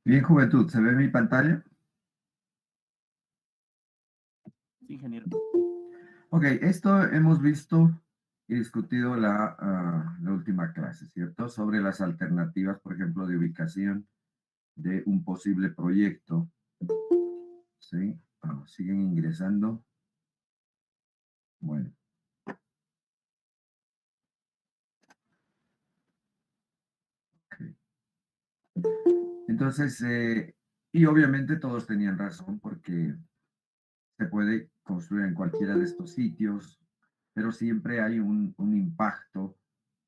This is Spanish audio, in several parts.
Bien, juventud, ¿se ve mi pantalla? Sí, ingeniero. Ok, esto hemos visto y discutido la última clase, ¿cierto? Sobre las alternativas, por ejemplo, de ubicación de un posible proyecto. ¿Sí? Siguen ingresando. Bueno. Ok. Entonces, y obviamente todos tenían razón porque se puede construir en cualquiera de estos sitios, pero siempre hay un impacto,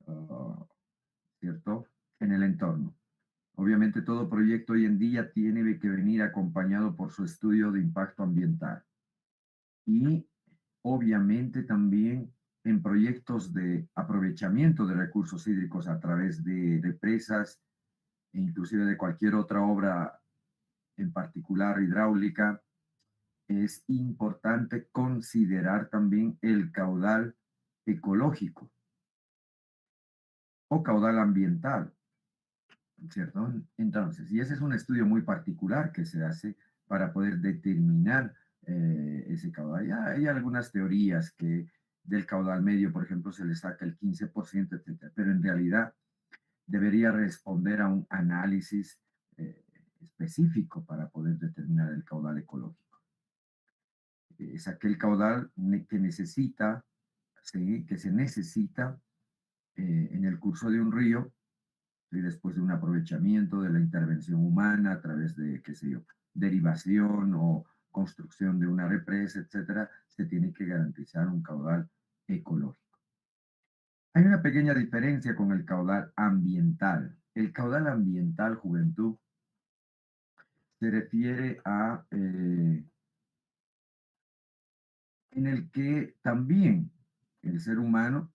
ah, ¿cierto? En el entorno. Obviamente todo proyecto hoy en día tiene que venir acompañado por su estudio de impacto ambiental. Y obviamente también en proyectos de aprovechamiento de recursos hídricos a través de represas e inclusive de cualquier otra obra en particular hidráulica, es importante considerar también el caudal ecológico o caudal ambiental, ¿cierto? Entonces, y ese es un estudio muy particular que se hace para poder determinar ese caudal. Ya hay algunas teorías que del caudal medio, por ejemplo, se le saca el 15%, etcétera, pero en realidad debería responder a un análisis específico para poder determinar el caudal ecológico. Es aquel caudal que necesita, ¿sí? Que se necesita en el curso de un río y después de un aprovechamiento de la intervención humana a través de, qué sé yo, derivación o construcción de una represa, etcétera, se tiene que garantizar un caudal ecológico. Hay una pequeña diferencia con el caudal ambiental. El caudal ambiental, juventud, se refiere a en el que también el ser humano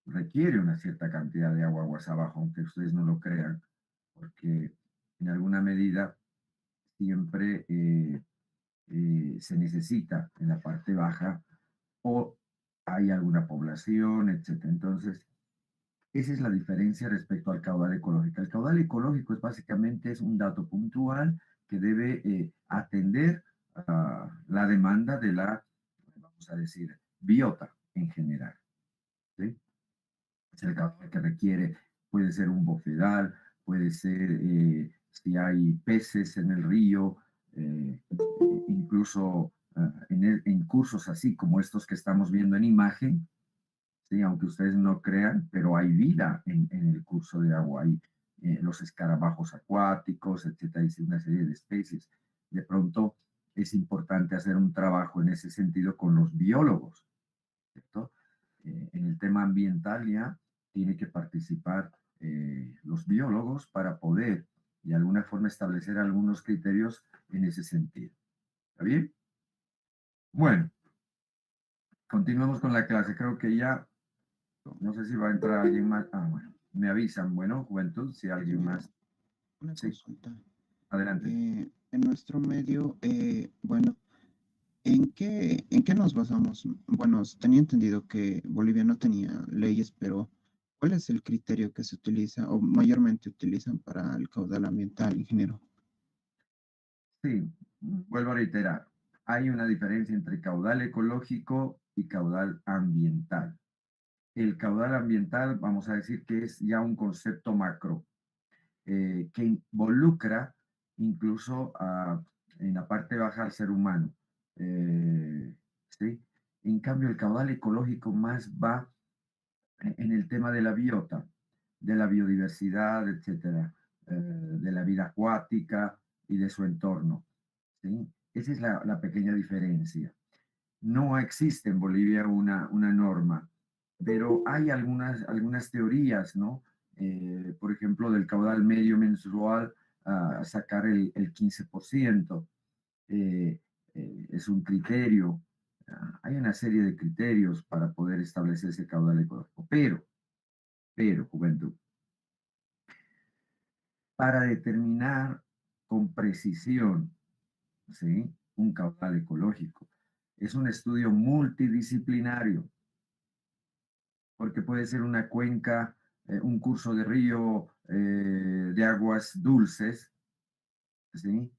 requiere una cierta cantidad de agua aguas abajo, aunque ustedes no lo crean, porque en alguna medida siempre se necesita en la parte baja o hay alguna población, etcétera. Entonces, esa es la diferencia respecto al caudal ecológico. El caudal ecológico es básicamente es un dato puntual que debe atender a la demanda de la, vamos a decir, biota en general. ¿Sí? Es el caudal que requiere, puede ser un bofedal, puede ser si hay peces en el río, incluso en cursos así como estos que estamos viendo en imagen, ¿sí? Aunque ustedes no crean, pero hay vida en el curso de agua, hay los escarabajos acuáticos, etcétera, y una serie de especies. De pronto es importante hacer un trabajo en ese sentido con los biólogos, ¿cierto? En el tema ambiental ya tiene que participar los biólogos para poder de alguna forma establecer algunos criterios en ese sentido. ¿Está bien? Bueno, continuamos con la clase. Creo que ya, no sé si va a entrar alguien más. Ah, bueno, me avisan. Bueno, juventud, si alguien más. Una Sí, consulta. adelante. En nuestro medio, bueno, en qué nos basamos? Bueno, tenía entendido que Bolivia no tenía leyes, pero ¿cuál es el criterio que se utiliza o mayormente utilizan para el caudal ambiental, ingeniero? Sí, vuelvo a reiterar. Hay una diferencia entre caudal ecológico y caudal ambiental. El caudal ambiental, vamos a decir que es ya un concepto macro, que involucra incluso en la parte baja al ser humano. ¿Sí? En cambio, el caudal ecológico más va en el tema de la biota, de la biodiversidad, etcétera, de la vida acuática y de su entorno. ¿Sí? Esa es la pequeña diferencia. No existe en Bolivia una norma, pero hay algunas teorías, ¿no? Por ejemplo, del caudal medio mensual a sacar el 15%. eh, es un criterio. Hay una serie de criterios para poder establecer ese caudal ecológico. Pero, juventud, para determinar con precisión, ¿sí? un caudal ecológico. Es un estudio multidisciplinario, porque puede ser una cuenca, un curso de río de aguas dulces, ¿sí?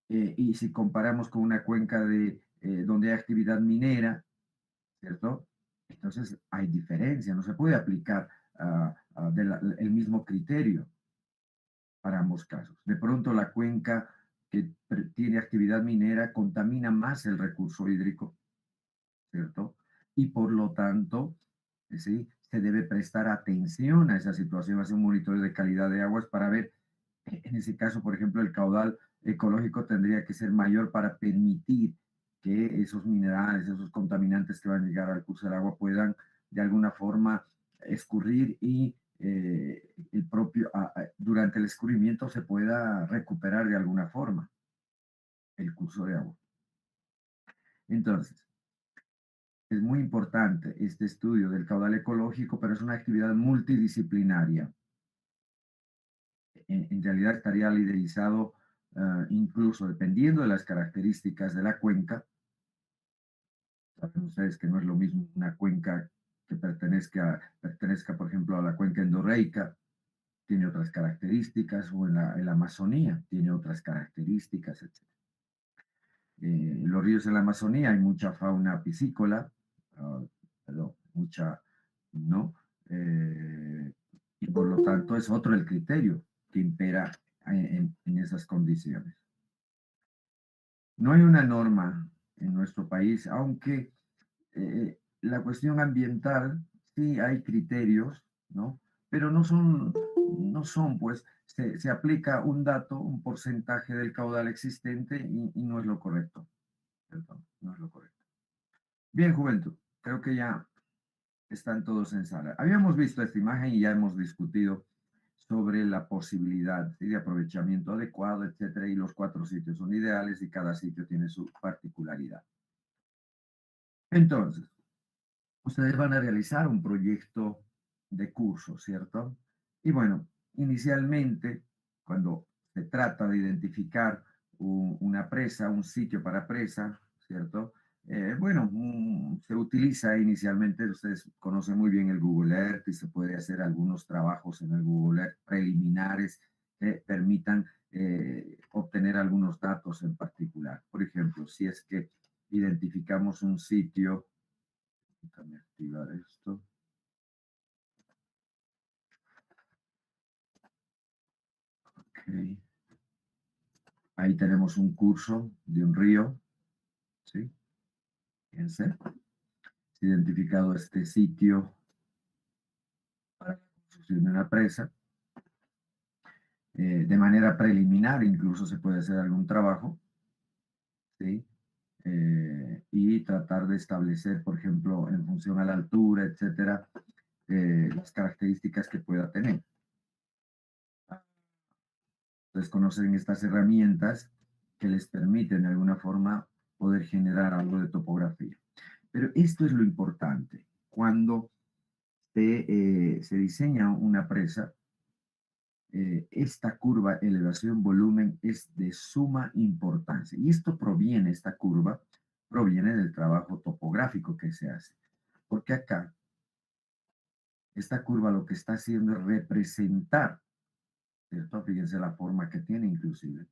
Y si comparamos con una cuenca donde hay actividad minera, ¿cierto? Entonces hay diferencia, no se puede aplicar el mismo criterio para ambos casos. De pronto la cuenca que tiene actividad minera contamina más el recurso hídrico, ¿cierto? Y por lo tanto, ¿sí? Se debe prestar atención a esa situación, hacer un monitoreo de calidad de aguas para ver, en ese caso, por ejemplo, el caudal ecológico tendría que ser mayor para permitir que esos minerales, esos contaminantes que van a llegar al curso del agua puedan de alguna forma escurrir y durante el escurrimiento se pueda recuperar de alguna forma el curso de agua. Entonces, es muy importante este estudio del caudal ecológico, pero es una actividad multidisciplinaria. En realidad estaría liderizado incluso dependiendo de las características de la cuenca. Saben ustedes que no es lo mismo una cuenca que pertenezca, por ejemplo, a la cuenca endorreica, tiene otras características, o en la Amazonía tiene otras características, etc. Los ríos en la Amazonía hay mucha fauna piscícola, mucha, ¿no? Y por lo tanto es otro el criterio que impera en esas condiciones. No hay una norma en nuestro país, aunque la cuestión ambiental, sí hay criterios, ¿no? Pero no son, pues, se aplica un dato, un porcentaje del caudal existente y no es lo correcto, ¿cierto? No es lo correcto. Bien, juventud, creo que ya están todos en sala. Habíamos visto esta imagen y ya hemos discutido sobre la posibilidad, ¿sí?, de aprovechamiento adecuado, etcétera, y los 4 sitios son ideales y cada sitio tiene su particularidad. Entonces, ustedes van a realizar un proyecto de curso, ¿cierto? Y bueno, inicialmente, cuando se trata de identificar una presa, un sitio para presa, ¿cierto? Bueno, se utiliza inicialmente, ustedes conocen muy bien el Google Earth y se puede hacer algunos trabajos en el Google Earth preliminares que permitan obtener algunos datos en particular. Por ejemplo, si es que identificamos un sitio. Déjame activar esto. Ok. Ahí tenemos un curso de un río. ¿Sí? Fíjense. Identificado este sitio para la construcción de una presa. De manera preliminar, incluso se puede hacer algún trabajo. ¿Sí? Y tratar de establecer, por ejemplo, en función a la altura, etcétera, las características que pueda tener. Ustedes conocen estas herramientas que les permiten de alguna forma poder generar algo de topografía. Pero esto es lo importante. Cuando se diseña una presa, esta curva elevación-volumen es de suma importancia. Y esta curva proviene del trabajo topográfico que se hace. Porque acá, esta curva lo que está haciendo es representar, ¿cierto? Fíjense la forma que tiene inclusive.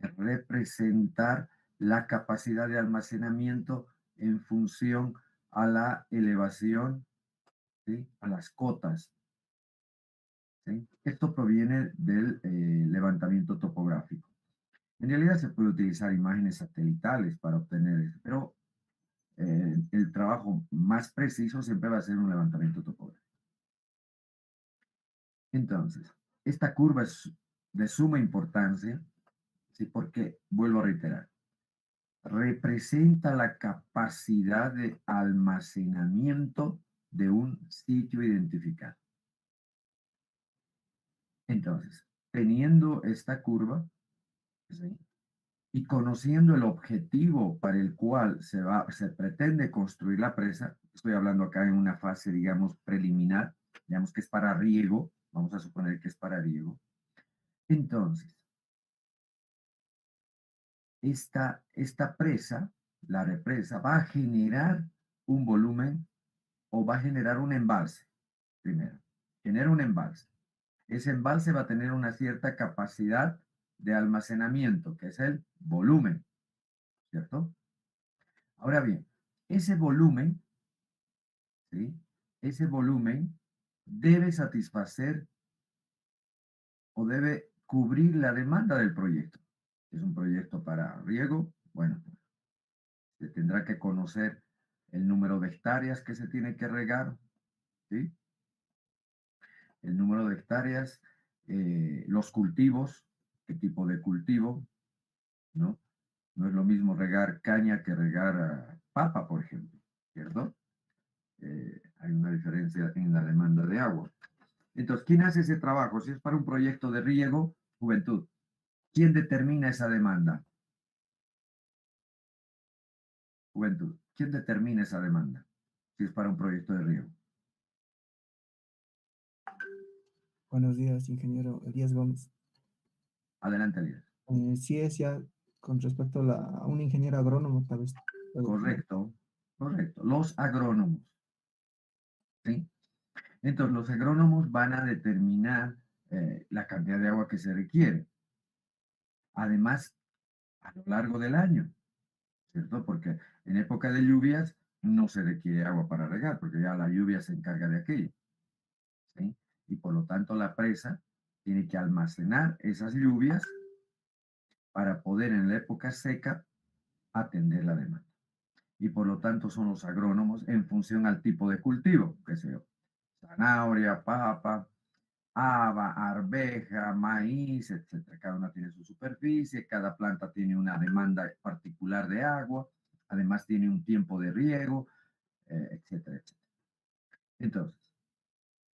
Representar la capacidad de almacenamiento en función a la elevación, ¿sí?, a las cotas. ¿Sí? Esto proviene del levantamiento topográfico. En realidad se puede utilizar imágenes satelitales para obtener eso, pero el trabajo más preciso siempre va a ser un levantamiento topográfico. Entonces, esta curva es de suma importancia, ¿sí?, porque, vuelvo a reiterar, representa la capacidad de almacenamiento de un sitio identificado. Entonces, teniendo esta curva, ¿sí?, y conociendo el objetivo para el cual se pretende construir la presa, estoy hablando acá en una fase, digamos, preliminar, digamos que es para riego, vamos a suponer que es para riego. Entonces, esta presa, la represa, va a generar un volumen o va a generar un embalse, primero. Genera un embalse. Ese embalse va a tener una cierta capacidad de almacenamiento, que es el volumen, ¿cierto? Ahora bien, ese volumen, ¿sí? Ese volumen debe satisfacer o debe cubrir la demanda del proyecto. Es un proyecto para riego, bueno, se tendrá que conocer el número de hectáreas que se tiene que regar, ¿sí? El número de hectáreas, los cultivos, qué tipo de cultivo, ¿no? No es lo mismo regar caña que regar papa, por ejemplo, ¿cierto? Hay una diferencia en la demanda de agua. Entonces, ¿quién hace ese trabajo? Si es para un proyecto de riego, juventud. ¿Quién determina esa demanda? Juventud. ¿Quién determina esa demanda? Si es para un proyecto de riego. Buenos días, ingeniero Elías Gómez. Adelante, Elías. Sí es ya con respecto a un ingeniero agrónomo, tal vez. Correcto, correcto. Los agrónomos, ¿sí? Entonces, los agrónomos van a determinar la cantidad de agua que se requiere. Además, a lo largo del año, ¿cierto? Porque en época de lluvias no se requiere agua para regar, porque ya la lluvia se encarga de aquello, ¿sí? Y por lo tanto, la presa tiene que almacenar esas lluvias para poder en la época seca atender la demanda. Y por lo tanto son los agrónomos en función al tipo de cultivo, que sea zanahoria, papa, haba, arveja, maíz, etcétera. Cada una tiene su superficie, cada planta tiene una demanda particular de agua, además tiene un tiempo de riego, etcétera, etcétera. Entonces,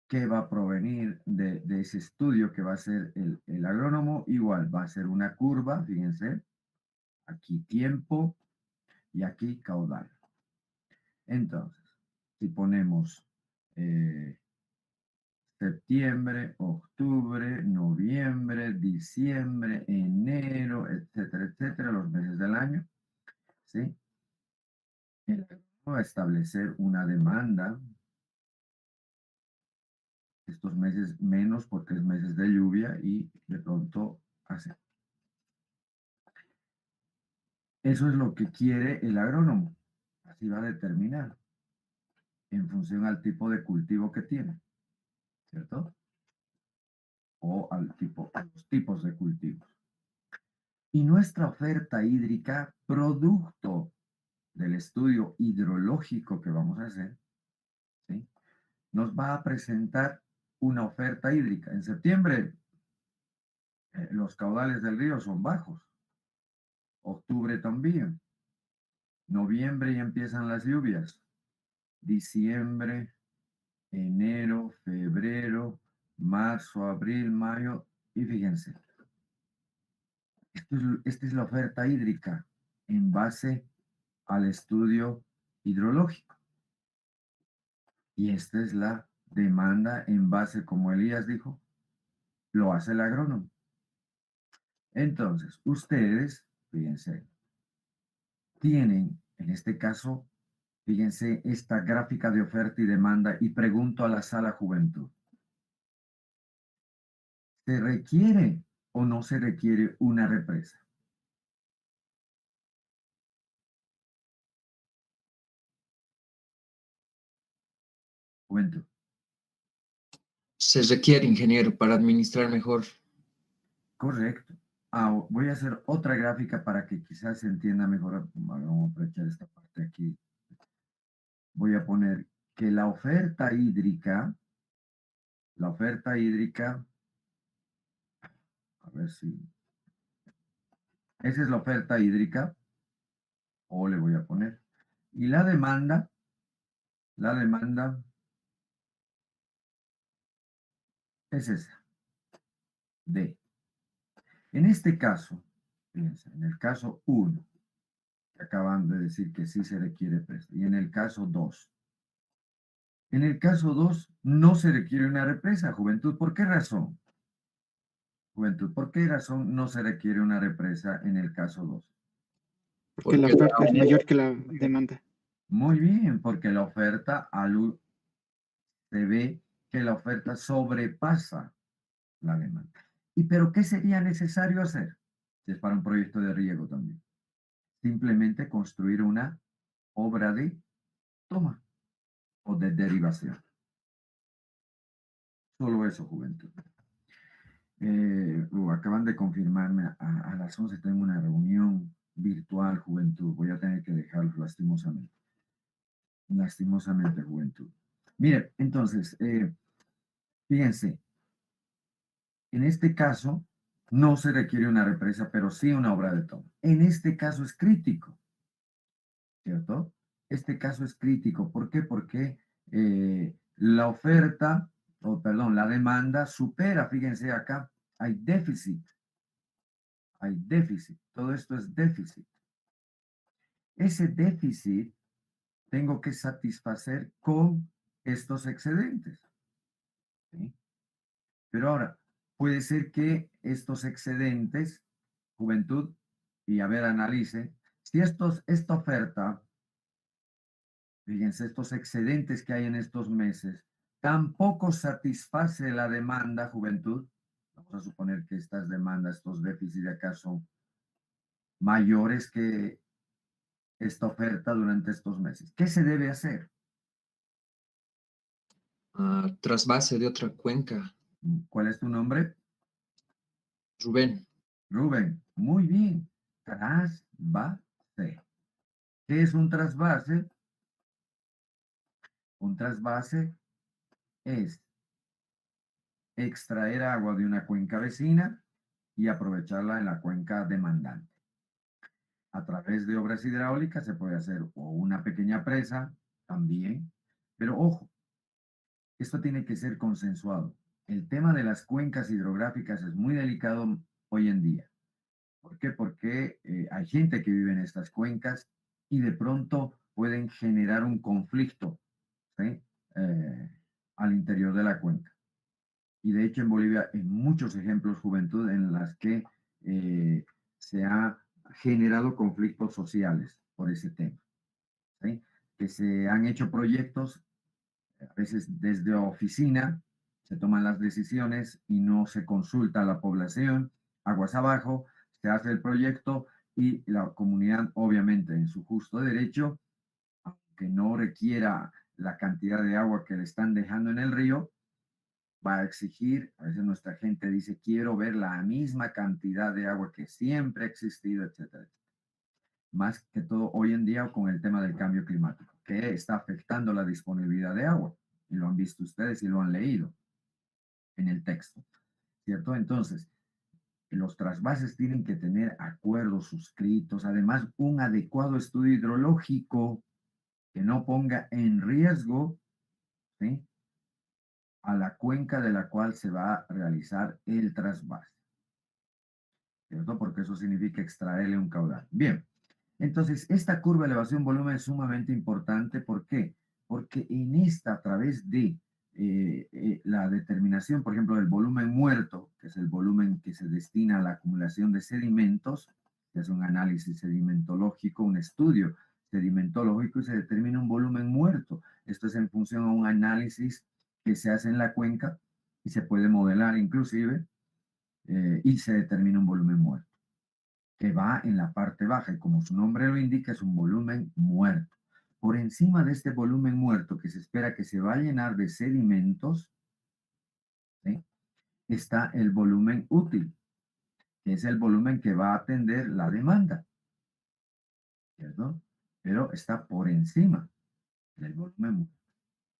¿qué va a provenir de ese estudio que va a hacer el agrónomo? Igual, va a ser una curva, fíjense, aquí tiempo y aquí caudal. Entonces, si ponemos septiembre, octubre, noviembre, diciembre, enero, etcétera, etcétera, los meses del año, ¿sí? El agrónomo va a establecer una demanda, estos meses menos porque es meses de lluvia y de pronto hace. Eso es lo que quiere el agrónomo, así va a determinar en función al tipo de cultivo que tiene, ¿cierto? O al tipo, a los tipos de cultivos. Y nuestra oferta hídrica, producto del estudio hidrológico que vamos a hacer, ¿sí? Nos va a presentar una oferta hídrica. En septiembre, los caudales del río son bajos. Octubre también. Noviembre ya empiezan las lluvias. Diciembre, enero, febrero, marzo, abril, mayo. Y fíjense, esta es la oferta hídrica en base al estudio hidrológico. Y esta es la demanda en base, como Elías dijo, lo hace el agrónomo. Entonces, ustedes, fíjense, tienen, en este caso, fíjense esta gráfica de oferta y demanda y pregunto a la sala juventud, ¿se requiere o no se requiere una represa? Juventud. Se requiere, ingeniero, para administrar mejor. Correcto. Voy a hacer otra gráfica para que quizás se entienda mejor. Vamos a aprovechar esta parte aquí. Voy a poner que la oferta hídrica, a ver si, esa es la oferta hídrica, o le voy a poner, y la demanda es esa, D. En este caso, fíjense, en el caso 1, que acaban de decir que sí se requiere presa, y en el caso 2. En el caso 2 no se requiere una represa, juventud. ¿Por qué razón? Juventud, ¿por qué razón no se requiere una represa en el caso 2? Porque la Porque oferta es mayor que la demanda. Muy bien, porque la oferta se ve que la oferta sobrepasa la demanda. ¿Y pero qué sería necesario hacer? Si es para un proyecto de riego también. Simplemente construir una obra de toma o de derivación. Solo eso, juventud. Acaban de confirmarme a las 11 tengo una reunión virtual, juventud. Voy a tener que dejarlos lastimosamente. Lastimosamente, juventud. Mire, entonces, fíjense, en este caso no se requiere una represa, pero sí una obra de toma. En este caso es crítico, ¿cierto? Este caso es crítico. ¿Por qué? Porque la oferta, o perdón, la demanda supera, fíjense acá, hay déficit. Hay déficit. Todo esto es déficit. Ese déficit tengo que satisfacer con estos excedentes. ¿Sí? Pero ahora, puede ser que estos excedentes, juventud, y a ver, analice, si esta oferta, fíjense, estos excedentes que hay en estos meses, tampoco satisface la demanda, juventud, vamos a suponer que estas demandas, estos déficits de acá son mayores que esta oferta durante estos meses. ¿Qué se debe hacer? trasvase de otra cuenca. ¿Cuál es tu nombre? Rubén, Rubén. Muy bien. Trasvase. ¿Qué es un trasvase? Un trasvase es extraer agua de una cuenca vecina y aprovecharla en la cuenca demandante. A través de obras hidráulicas se puede hacer o una pequeña presa también, pero ojo, esto tiene que ser consensuado. El tema de las cuencas hidrográficas es muy delicado hoy en día. ¿Por qué? Porque hay gente que vive en estas cuencas y de pronto pueden generar un conflicto, ¿sí? Eh, al interior de la cuenca. Y de hecho en Bolivia hay muchos ejemplos, juventud, en las que se ha generado conflictos sociales por ese tema, ¿sí? Que se han hecho proyectos, a veces desde oficina, se toman las decisiones y no se consulta a la población, aguas abajo, se hace el proyecto y la comunidad, obviamente, en su justo derecho, aunque no requiera la cantidad de agua que le están dejando en el río, va a exigir, a veces nuestra gente dice, quiero ver la misma cantidad de agua que siempre ha existido, etcétera. Más que todo hoy en día con el tema del cambio climático, que está afectando la disponibilidad de agua. Y lo han visto ustedes y lo han leído en el texto, ¿cierto? Entonces, los trasvases tienen que tener acuerdos suscritos, además un adecuado estudio hidrológico que no ponga en riesgo, ¿sí?, a la cuenca de la cual se va a realizar el trasvase, ¿cierto? Porque eso significa extraerle un caudal. Bien, entonces esta curva de elevación-volumen es sumamente importante. ¿Por qué? Porque en esta, a través de la determinación, por ejemplo, del volumen muerto, que es el volumen que se destina a la acumulación de sedimentos, que es un análisis sedimentológico, un estudio sedimentológico, y se determina un volumen muerto. Esto es en función a un análisis que se hace en la cuenca y se puede modelar inclusive, y se determina un volumen muerto que va en la parte baja y como su nombre lo indica es un volumen muerto. Por encima de este volumen muerto que se espera que se va a llenar de sedimentos, ¿sí?, está el volumen útil, que es el volumen que va a atender la demanda, ¿cierto? Pero está por encima del volumen muerto.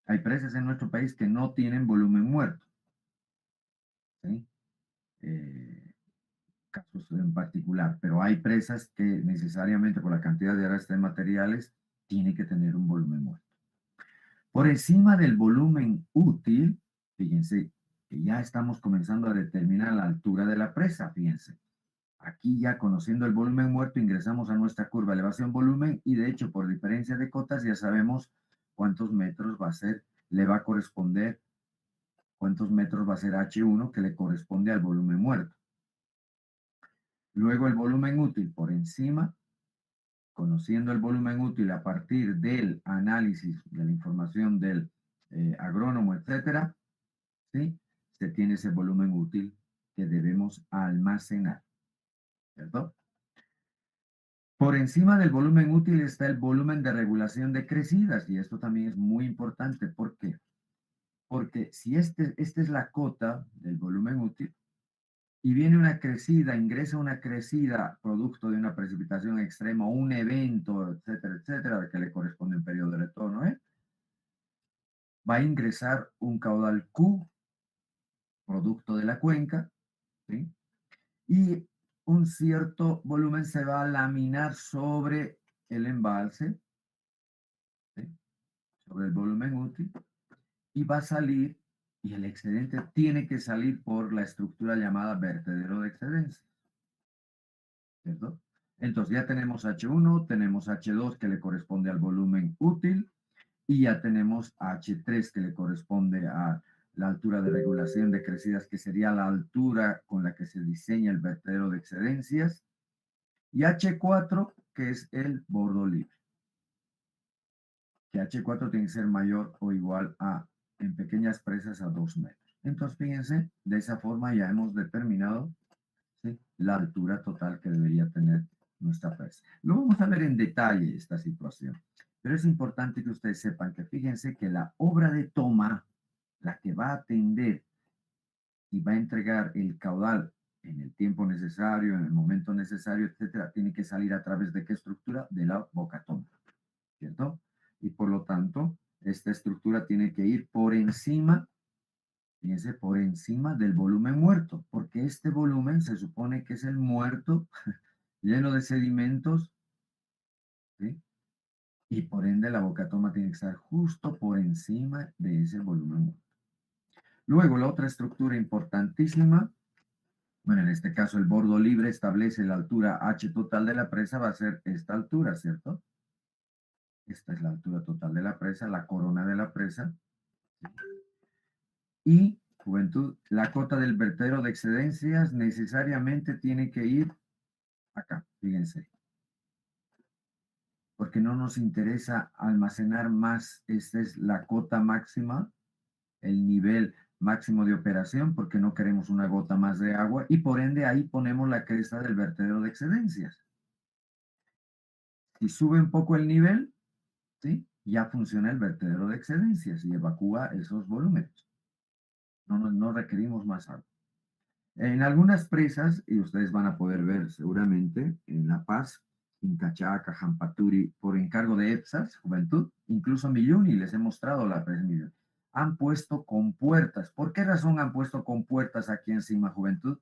Hay presas en nuestro país que no tienen volumen muerto, ¿sí? Casos en particular, pero hay presas que necesariamente por la cantidad de arrastre de materiales tiene que tener un volumen muerto. Por encima del volumen útil, fíjense que ya estamos comenzando a determinar la altura de la presa, fíjense. Aquí ya conociendo el volumen muerto ingresamos a nuestra curva elevación-volumen y de hecho por diferencia de cotas ya sabemos cuántos metros va a ser, le va a corresponder, cuántos metros va a ser H1 que le corresponde al volumen muerto. Luego el volumen útil por encima conociendo el volumen útil a partir del análisis de la información del agrónomo, etcétera, ¿sí? Se tiene ese volumen útil que debemos almacenar, ¿cierto? Por encima del volumen útil está el volumen de regulación de crecidas, y esto también es muy importante. ¿Por qué? Porque si esta es la cota del volumen útil, y viene una crecida, ingresa una crecida producto de una precipitación extrema, un evento, etcétera, etcétera, que le corresponde un periodo de retorno, va a ingresar un caudal Q, producto de la cuenca, ¿sí? Y un cierto volumen se va a laminar sobre el embalse, ¿sí? Sobre el volumen útil, y va a salir, y el excedente tiene que salir por la estructura llamada vertedero de excedencia, ¿cierto? Entonces ya tenemos H1, tenemos H2 que le corresponde al volumen útil, y ya tenemos H3 que le corresponde a la altura de regulación de crecidas, que sería la altura con la que se diseña el vertedero de excedencias, y H4 que es el bordo libre, que H4 tiene que ser mayor o igual a, en pequeñas presas, a 2 metros. Entonces fíjense, de esa forma ya hemos determinado, ¿sí?, la altura total que debería tener nuestra presa. Lo vamos a ver en detalle esta situación, pero es importante que ustedes sepan que fíjense que la obra de toma, la que va a atender y va a entregar el caudal en el tiempo necesario, en el momento necesario, etcétera, tiene que salir a través de qué estructura? De la boca toma, ¿cierto? Y por lo tanto, esta estructura tiene que ir por encima, fíjense, por encima del volumen muerto, porque este volumen se supone que es el muerto lleno de sedimentos, ¿sí? Y por ende la boca toma tiene que estar justo por encima de ese volumen muerto. Luego, la otra estructura importantísima, bueno, en este caso el bordo libre establece la altura H total de la presa, va a ser esta altura, ¿cierto? Esta es la altura total de la presa, la corona de la presa. Y, juventud, la cota del vertedero de excedencias necesariamente tiene que ir acá, fíjense. Porque no nos interesa almacenar más, esta es la cota máxima, el nivel máximo de operación, porque no queremos una gota más de agua, y por ende ahí ponemos la cresta del vertedero de excedencias. Si sube un poco el nivel, ¿sí?, ya funciona el vertedero de excedencias y evacúa esos volúmenes. No requerimos más agua. En algunas presas, y ustedes van a poder ver seguramente en La Paz, Incachaca, Jampaturi, por encargo de EPSAS, Juventud, incluso Milluni, les he mostrado la presa Milluni, han puesto compuertas. ¿Por qué razón han puesto compuertas aquí encima, Juventud?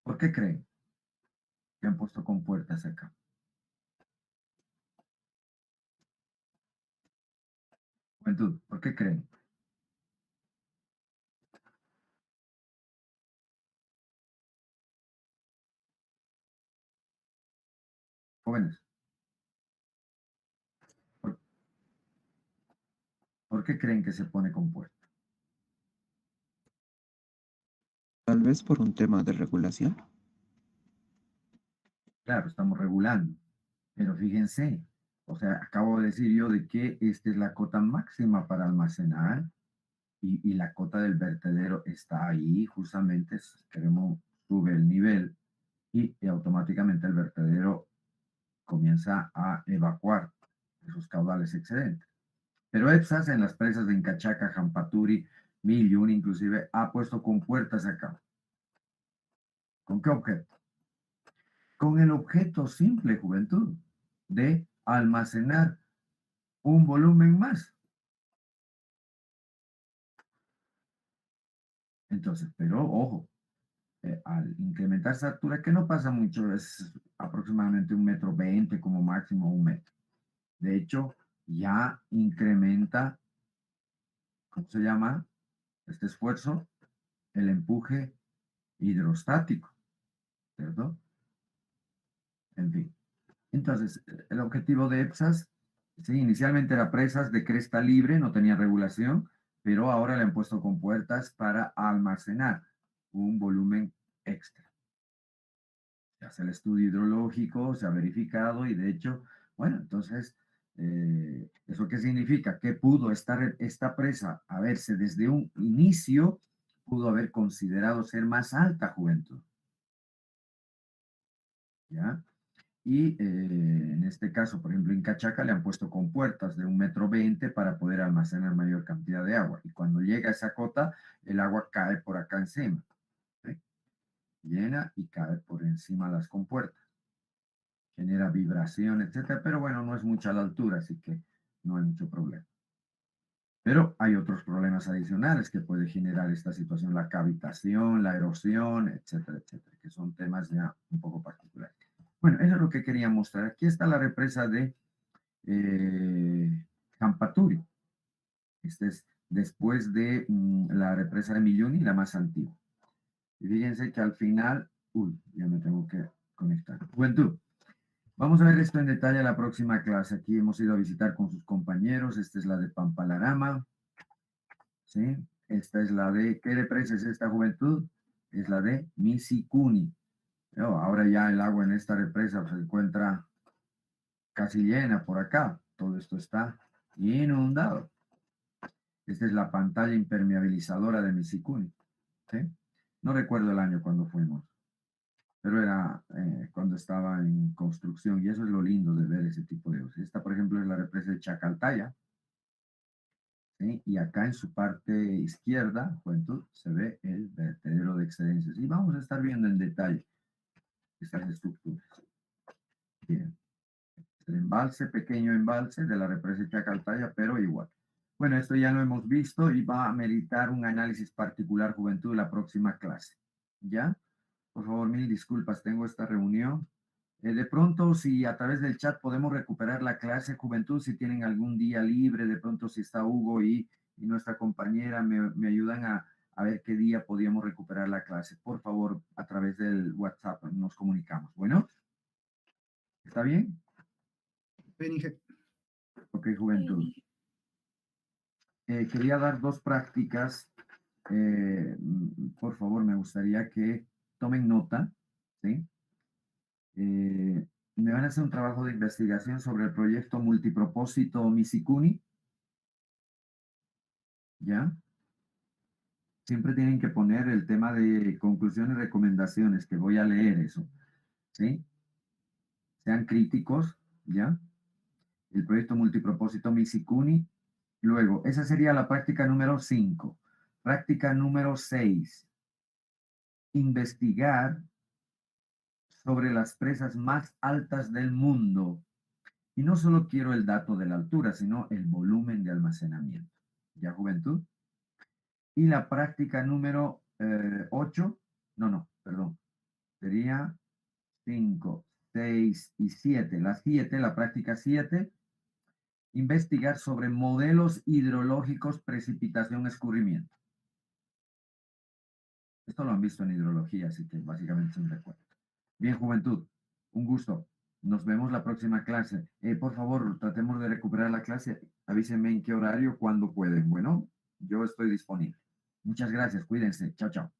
¿Por qué creen que han puesto compuertas acá? Juventud, ¿por qué creen? Jóvenes, ¿por, por qué creen que se pone compuerta? Tal vez por un tema de regulación. Claro, estamos regulando, pero fíjense, o sea, acabo de decir yo de que esta es la cota máxima para almacenar, y la cota del vertedero está ahí, justamente queremos sube el nivel, y automáticamente el vertedero comienza a evacuar esos caudales excedentes. Pero EPSAS en las presas de Incachaca, Jampaturi, Milluni inclusive, ha puesto compuertas acá. ¿Con qué objeto? Con el objeto simple, juventud, de almacenar un volumen más. Entonces, pero ojo, al incrementar esa altura, que no pasa mucho, es aproximadamente 1,20 m como máximo, 1 metro. De hecho, ya incrementa, ¿cómo se llama este esfuerzo? El empuje hidrostático, ¿cierto? En fin. Entonces, el objetivo de EPSAS, sí, inicialmente era presas de cresta libre, no tenía regulación, pero ahora le han puesto compuertas para almacenar un volumen extra. Se hace el estudio hidrológico, se ha verificado y de hecho, bueno, entonces, ¿eso qué significa? Que pudo esta presa haberse desde un inicio, pudo haber considerado ser más alta juventud. ¿Ya? Y en este caso, por ejemplo, en Cachaca le han puesto compuertas de 1,20 m para poder almacenar mayor cantidad de agua. Y cuando llega a esa cota, el agua cae por acá encima. ¿Sí? Llena y cae por encima de las compuertas. Genera vibración, etcétera. Pero bueno, no es mucha la altura, así que no hay mucho problema. Pero hay otros problemas adicionales que puede generar esta situación, la cavitación, la erosión, etcétera, etcétera, que son temas ya un poco particulares. Bueno, eso es lo que quería mostrar. Aquí está la represa de Jampaturi. Esta es después de la represa de Milluni, la más antigua. Y fíjense que al final, ya me tengo que conectar. Juventud. Vamos a ver esto en detalle en la próxima clase. Aquí hemos ido a visitar con sus compañeros. Esta es la de Pampalarama. ¿Sí? Esta es la de, ¿qué represa es esta, juventud? Es la de Misikuni. Ahora ya el agua en esta represa se encuentra casi llena por acá. Todo esto está inundado. Esta es la pantalla impermeabilizadora de Misikuni. ¿Sí? No recuerdo el año cuando fuimos, pero era cuando estaba en construcción y eso es lo lindo de ver ese tipo de cosas. Esta, por ejemplo, es la represa de Chacaltaya. ¿Sí? Y acá en su parte izquierda, juventud, se ve el vertedero de excedencias. Y vamos a estar viendo en detalle estas estructuras. Bien. El embalse, pequeño embalse de la represa de Chacaltaya, pero igual. Bueno, esto ya lo hemos visto y va a meritar un análisis particular, juventud, en la próxima clase. ¿Ya? Por favor, mil disculpas, tengo esta reunión. De pronto, si a través del chat podemos recuperar la clase, juventud, si tienen algún día libre, de pronto si está Hugo y nuestra compañera me ayudan a ver qué día podíamos recuperar la clase. Por favor, a través del WhatsApp nos comunicamos. Bueno, ¿está bien? Bien, Ok, juventud. Quería dar dos prácticas. Por favor, me gustaría que tomen nota, ¿sí? Me van a hacer un trabajo de investigación sobre el proyecto multipropósito Misikuni. ¿Ya? Siempre tienen que poner el tema de conclusiones y recomendaciones, que voy a leer eso. ¿Sí? Sean críticos, ¿ya? El proyecto multipropósito Misikuni. Luego, esa sería la práctica número 5. Práctica número 6. Investigar sobre las presas más altas del mundo. Y no solo quiero el dato de la altura, sino el volumen de almacenamiento. ¿Ya, juventud? Y la práctica número 8, perdón, sería 5, 6 y 7. La 7, la práctica 7, investigar sobre modelos hidrológicos, precipitación, escurrimiento. Esto lo han visto en hidrología, así que básicamente es un recuerdo. Bien, juventud, un gusto. Nos vemos la próxima clase. Por favor, tratemos de recuperar la clase. Avísenme en qué horario, cuando pueden. Bueno, yo estoy disponible. Muchas gracias. Cuídense. Chao, chao.